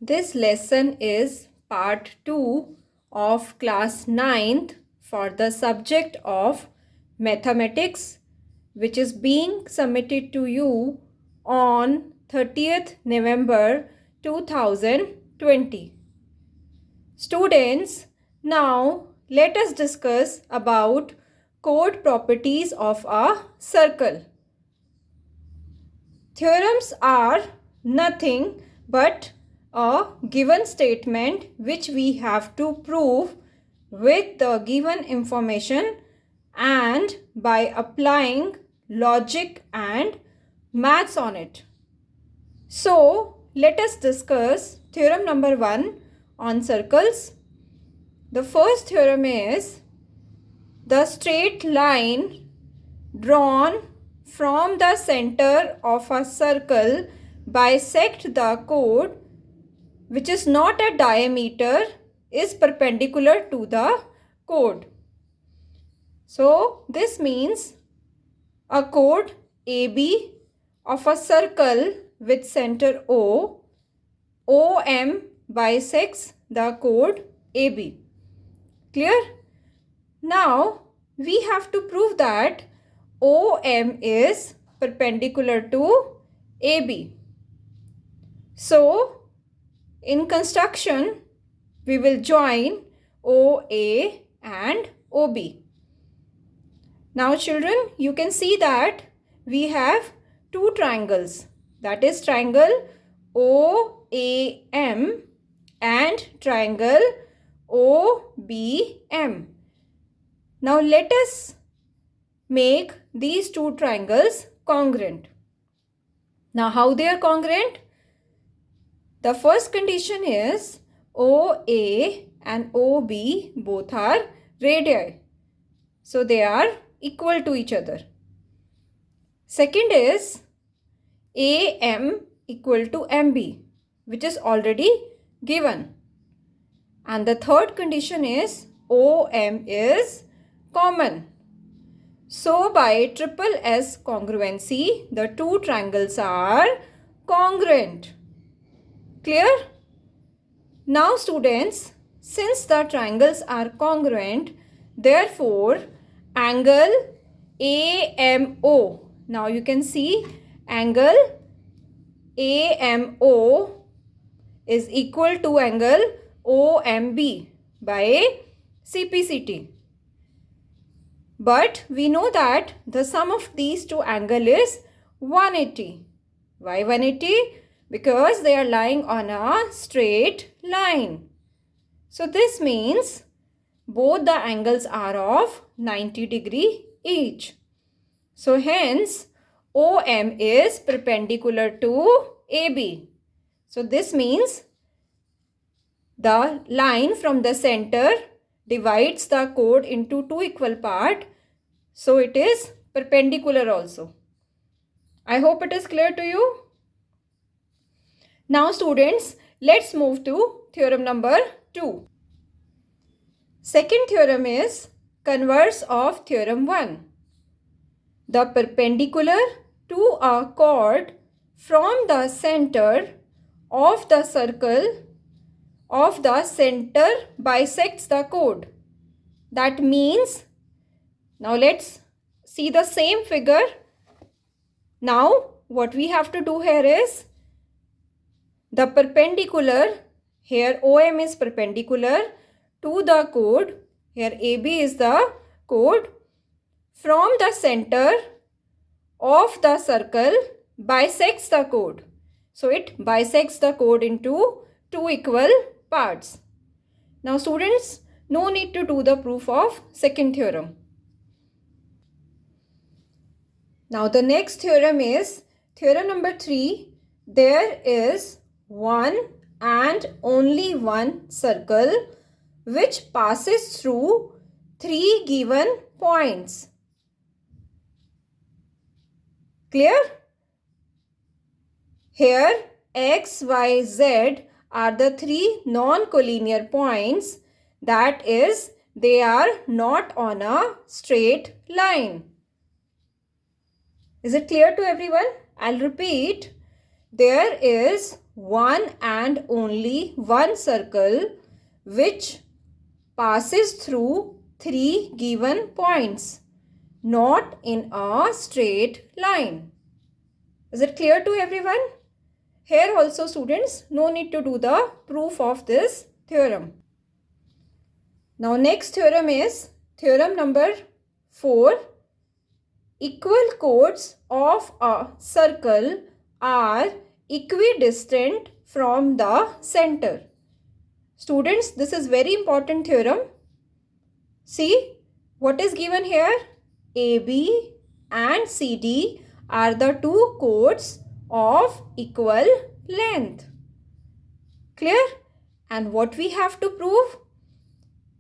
This lesson is part 2 of class 9th for the subject of mathematics, which is being submitted to you on 30th November 2020. Students, now let us discuss about chord properties of a circle. Theorems are nothing but a given statement which we have to prove with the given information and by applying logic and maths on it. So, let us discuss theorem number 1 on circles. The first theorem is the straight line drawn from the center of a circle bisect the chord which is not a diameter is perpendicular to the chord. So this means a chord AB of a circle with center O, OM bisects the chord AB. Clear? Now we have to prove that OM is perpendicular to AB. So, in construction, we will join OA and OB. Now children, you can see that we have two triangles. That is triangle OAM and triangle OBM. Now let us make these two triangles congruent. Now how they are congruent? The first condition is OA and OB both are radii. So they are equal to each other. Second is AM equal to MB, which is already given. And the third condition is OM is common. So by triple S congruency, the two triangles are congruent. Clear? Now students, since the triangles are congruent, therefore angle AMO. Now you can see angle AMO is equal to angle OMB by CPCT. But we know that the sum of these two angles is 180. Why 180? Because they are lying on a straight line. So this means both the angles are of 90 degree each. So hence OM is perpendicular to AB. So this means the line from the center divides the chord into two equal parts. So it is perpendicular also. I hope it is clear to you. Now students, let's move to theorem number 2. Second theorem is converse of theorem 1. The perpendicular to a chord from the center of the circle of the center bisects the chord. That means, now let's see the same figure. Now what we have to do here is the perpendicular, here OM is perpendicular to the chord, here AB is the chord, from the center of the circle bisects the chord. So it bisects the chord into two equal parts. Now students, no need to do the proof of second theorem. Now the next theorem is theorem number 3. There is one and only one circle which passes through three given points. Clear? Here X, Y, Z are the three non-collinear points. That is, they are not on a straight line. Is it clear to everyone? I'll repeat. There is one and only one circle which passes through three given points, not in a straight line. Is it clear to everyone? Here also students, no need to do the proof of this theorem. Now next theorem is theorem number 4. Equal chords of a circle are equidistant from the center. Students, this is very important theorem. See what is given here. AB and CD are the two chords of equal length. Clear? And what we have to prove?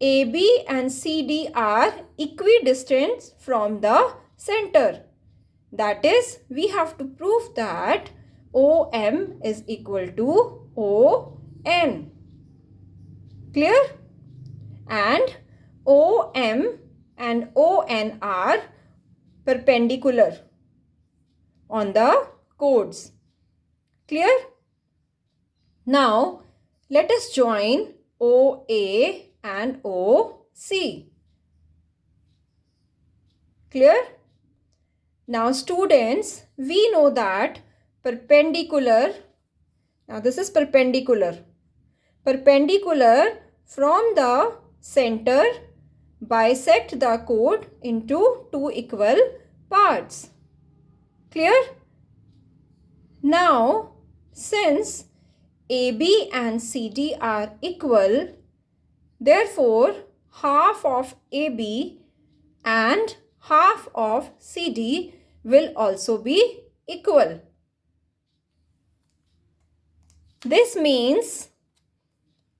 AB and CD are equidistant from the center. That is, we have to prove that OM is equal to ON. Clear? And OM and ON are perpendicular on the chords. Clear? Now, let us join OA and OC. Clear? Now students, we know that perpendicular, now this is perpendicular. Perpendicular from the center bisect the chord into two equal parts. Clear? Now, since AB and CD are equal, therefore half of AB and half of CD will also be equal. This means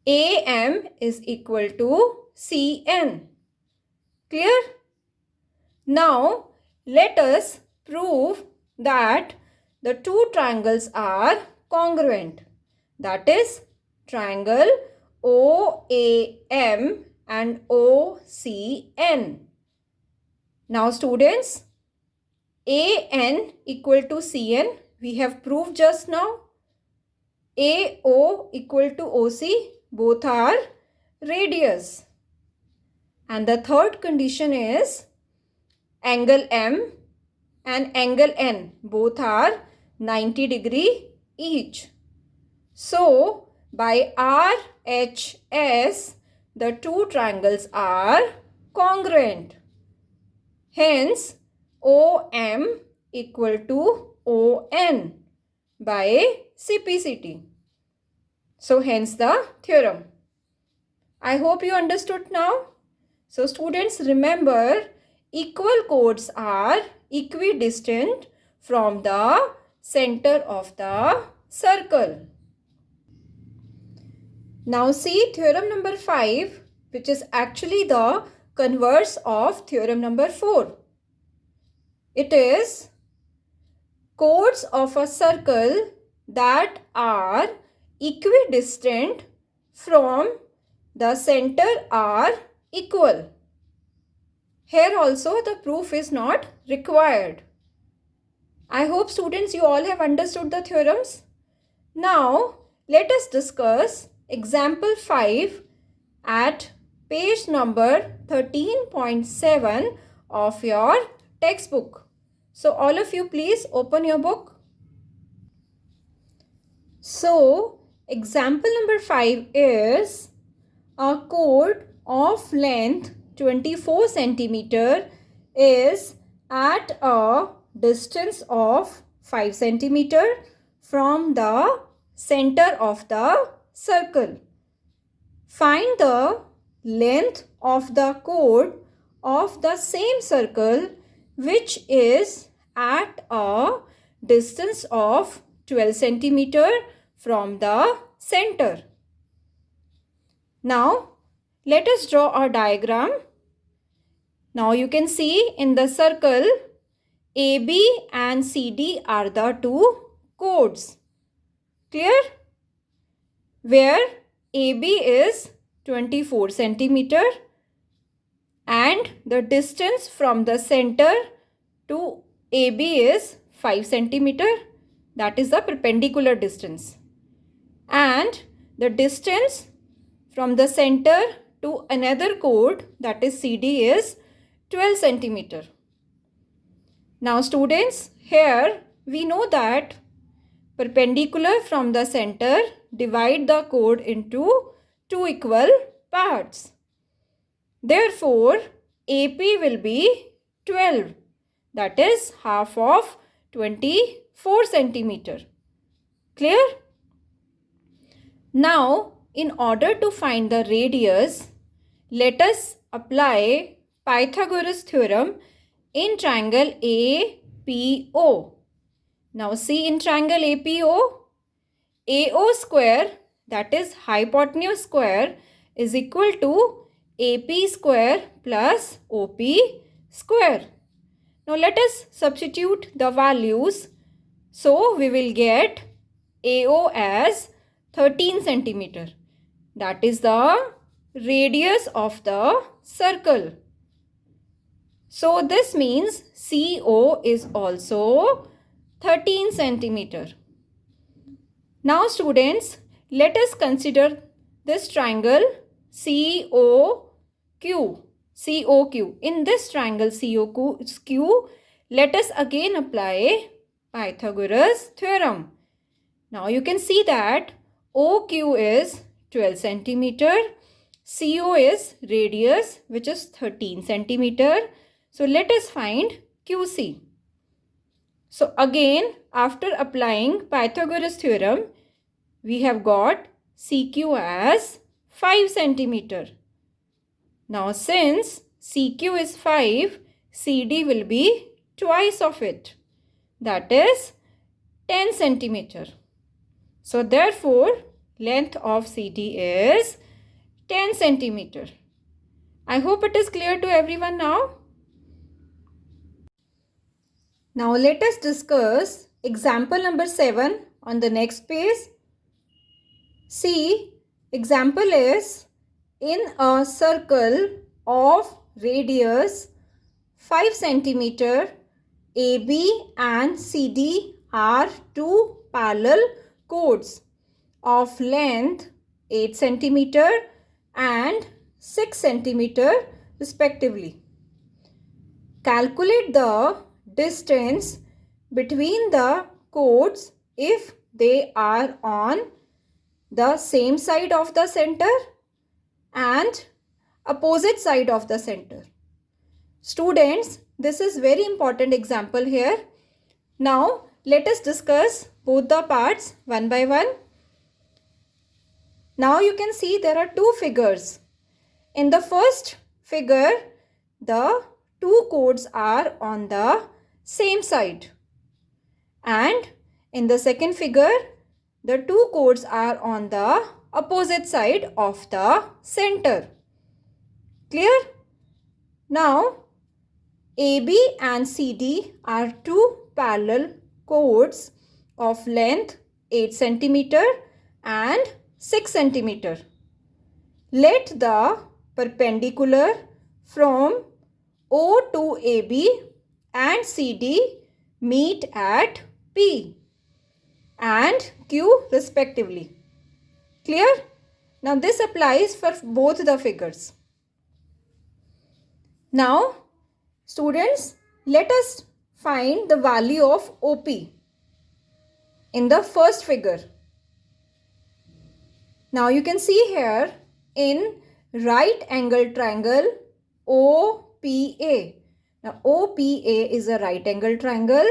AM is equal to CN. Clear? Now, let us prove that the two triangles are congruent. That is, triangle OAM and OCN. Now students, AN equal to CN, we have proved just now. AO equal to OC, both are radius. And the third condition is angle M and angle N, both are 90 degree each. So, by RHS, the two triangles are congruent. Hence, OM equal to ON by CPCT. So, hence the theorem. I hope you understood now. So, students, remember, equal chords are equidistant from the center of the circle. Now see theorem number 5, which is actually the converse of theorem number 4. It is chords of a circle that are equidistant from the center are equal. Here also the proof is not required. I hope students you all have understood the theorems. Now let us discuss example 5 at page number 13.7 of your textbook. So all of you please open your book. So example number 5 is a chord of length 24 centimeter is at a distance of 5 centimeter from the center of the circle. Find the length of the chord of the same circle which is at a distance of 12 centimeter from the center. Now, let us draw a diagram. Now, you can see in the circle AB and CD are the two chords. Clear? Where AB is 24 centimeter and the distance from the center to AB is 5 centimeter. That is the perpendicular distance. and the distance from the center to another chord, that is CD, is 12 centimeter. Now students, here we know that perpendicular from the center divide the chord into two equal parts. Therefore, AP will be 12, that is half of 24 centimeter. Clear? Now, in order to find the radius, let us apply Pythagoras theorem in triangle APO. Now see, in triangle APO, AO square, that is hypotenuse square, is equal to AP square plus OP square. Now let us substitute the values. So we will get AO as 13 centimeter. That is the radius of the circle. So this means CO is also 13 centimeter. Now students, let us consider this triangle COQ. In this triangle COQ, let us again apply Pythagoras theorem. Now you can see that OQ is 12 centimeter, CO is radius, which is 13 centimeter. So let us find QC. So again, after applying Pythagoras theorem, we have got CQ as 5 centimeter. Now since CQ is 5, CD will be twice of it, that is 10 centimeter. So therefore, length of CD is 10 centimeter. I hope it is clear to everyone now. Now let us discuss example number 7 on the next page. See, example is, in a circle of radius 5 centimeter, AB and CD are two parallel chords of length 8 centimeter and 6 centimeter respectively. Calculate the distance between the chords if they are on the same side of the center and opposite side of the center. Students, this is very important example here. Now let us discuss both the parts one by one. Now you can see there are two figures. In the first figure, the two chords are on the same side, and in the second figure, the two chords are on the opposite side of the center. Clear? Now, AB and CD are two parallel chords of length 8 centimeter and 6 centimeter. Let the perpendicular from O to AB and CD meet at P and Q respectively. Clear? Now this applies for both the figures. Now students, let us find the value of OP in the first figure. Now you can see here in right angle triangle OPA. Now OPA is a right angle triangle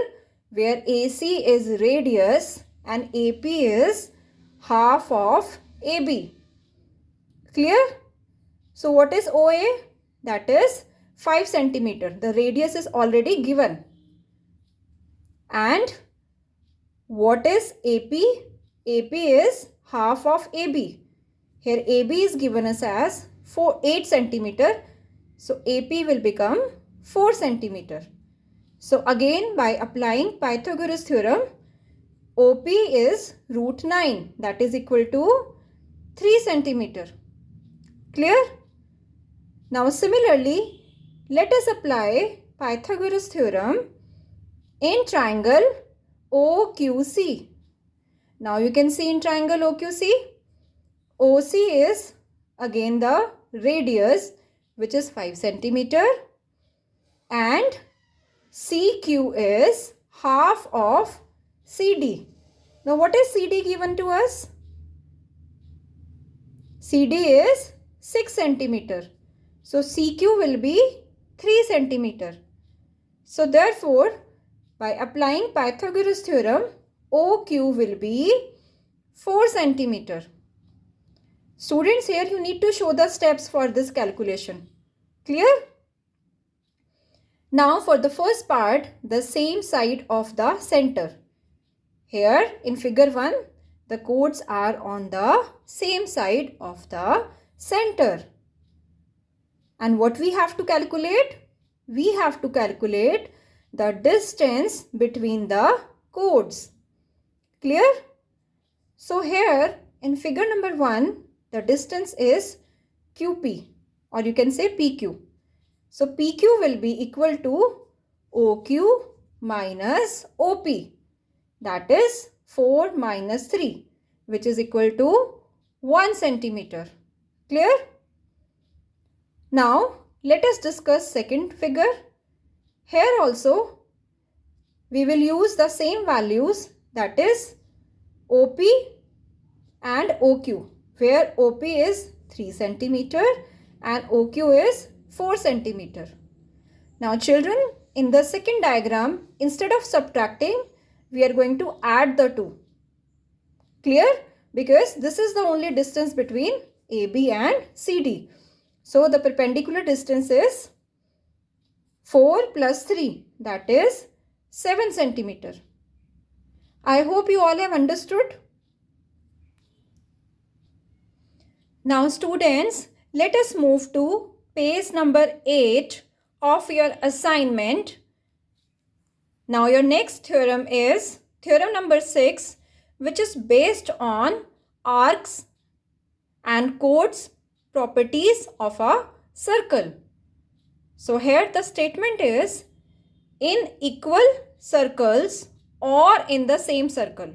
where AC is radius and AP is half of AB. Clear? So what is OA? That is 5 centimeter. The radius is already given. And what is AP? AP is half of AB. Here AB is given us as 8 centimeter. So AP will become 4 centimeter. So again, by applying Pythagoras theorem, OP is root 9, that is equal to 3 centimeter. Clear? Now similarly, let us apply Pythagoras theorem in triangle OQC. Now you can see in triangle OQC, OC is again the radius, which is 5 centimeter, and CQ is half of CD. Now what is CD given to us? CD is 6 centimeter. So CQ will be 3 centimeter. So therefore, by applying Pythagoras theorem, OQ will be 4 centimeter. Students, here you need to show the steps for this calculation. Clear? Now for the first part, the same side of the center. Here in figure 1, the chords are on the same side of the center. And what we have to calculate? We have to calculate the distance between the chords. Clear? So here in figure number 1, the distance is QP, or you can say PQ. So PQ will be equal to OQ minus OP. That is 4 minus 3, which is equal to 1 centimeter. Clear? Now let us discuss second figure. Here also we will use the same values, that is OP and OQ, where OP is 3 centimeter and OQ is 4 centimeter. Now children, in the second diagram, instead of subtracting, we are going to add the two. Clear? Because this is the only distance between AB and CD. So the perpendicular distance is 4 plus 3, that is 7 centimeter. I hope you all have understood. Now students, let us move to page number 8 of your assignment. Now your next theorem is theorem number 6, which is based on arcs and chords properties of a circle. So here the statement is in equal circles or in the same circle.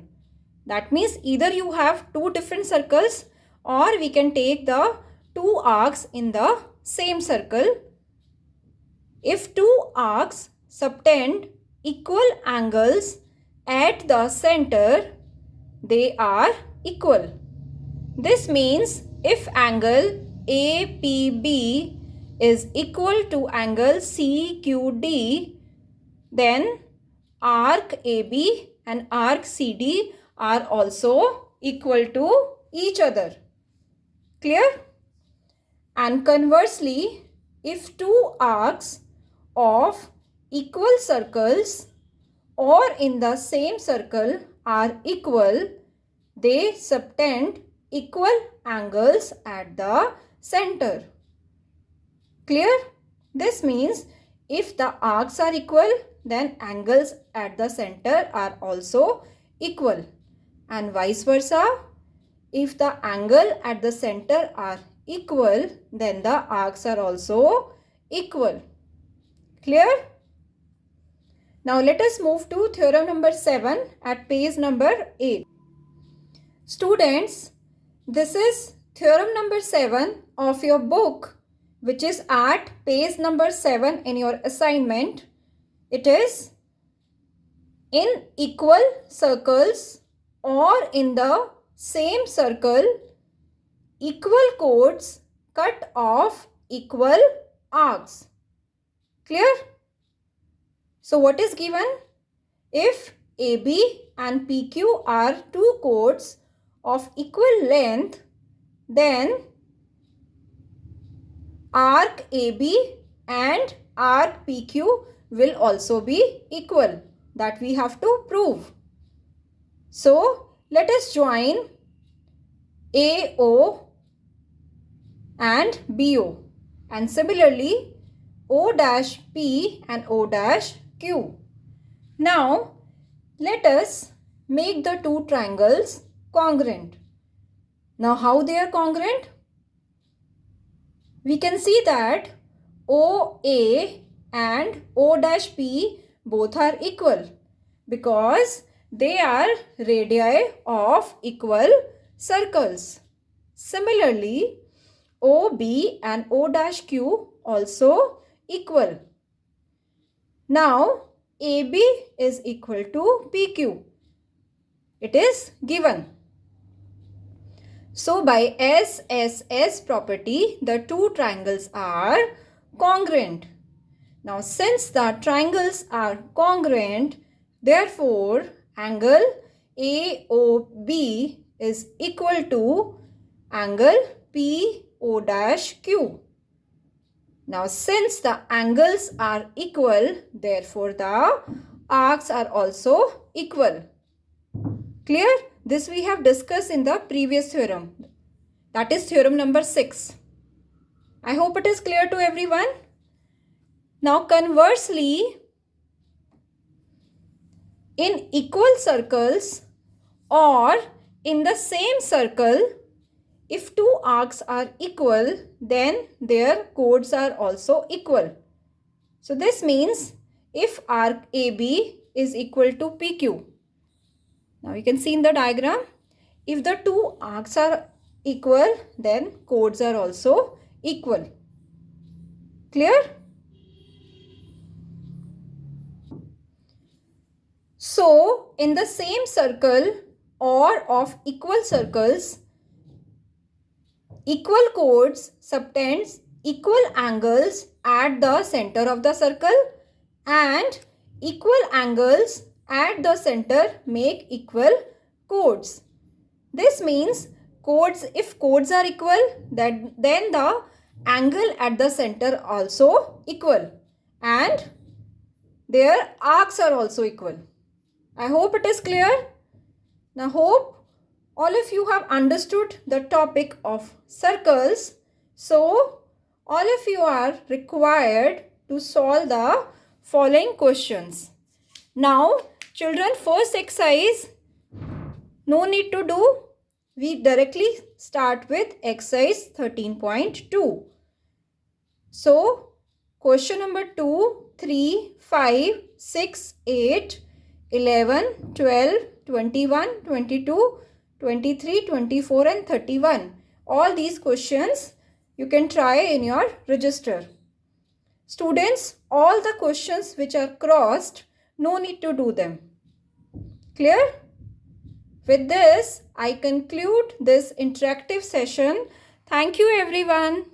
That means either you have two different circles, or we can take the two arcs in the same circle. If two arcs subtend equal angles at the center, they are equal. This means if angle APB is equal to angle CQD, then arc AB and arc CD are also equal to each other. Clear? And conversely, if two arcs of equal circles or in the same circle are equal, they subtend equal angles at the center. Clear? This means if the arcs are equal, then angles at the center are also equal, and vice versa. If the angle at the center are equal, then the arcs are also equal. Clear? Now let us move to theorem number 7 at page number 8. Students, this is theorem number 7 of your book, which is at page number 7 in your assignment. It is in equal circles or in the same circle, equal chords cut off equal arcs. Clear? So what is given? If AB and PQ are two chords of equal length, then arc AB and arc PQ will also be equal. That we have to prove. So let us join AO and BO, and similarly O-P and O-Q. Now let us make the two triangles congruent. Now how they are congruent? We can see that OA and O-P both are equal, because they are radii of equal circles. Similarly, OB and O dash Q also equal. Now, AB is equal to PQ. It is given. So, by SSS property, the two triangles are congruent. Now, since the triangles are congruent, therefore, angle AOB is equal to angle PO dash Q. Now, since the angles are equal, therefore, the arcs are also equal. Clear? This we have discussed in the previous theorem. That is theorem number 6. I hope it is clear to everyone. Now, conversely, in equal circles or in the same circle, if two arcs are equal, then their chords are also equal. So, this means if arc AB is equal to PQ. Now, you can see in the diagram, if the two arcs are equal, then chords are also equal. Clear? So, in the same circle or of equal circles, equal chords subtends equal angles at the center of the circle, and equal angles at the center make equal chords. This means if chords are equal, then the angle at the center also equal, and their arcs are also equal. I hope it is clear. Now, hope all of you have understood the topic of circles. So, all of you are required to solve the following questions. Now, children, first exercise, no need to do. We directly start with exercise 13.2. So, question number 2, 3, 5, 6, 8, 11, 12, 21, 22, 23, 24 and 31. All these questions you can try in your register. Students, all the questions which are crossed, no need to do them. Clear? With this, I conclude this interactive session. Thank you everyone.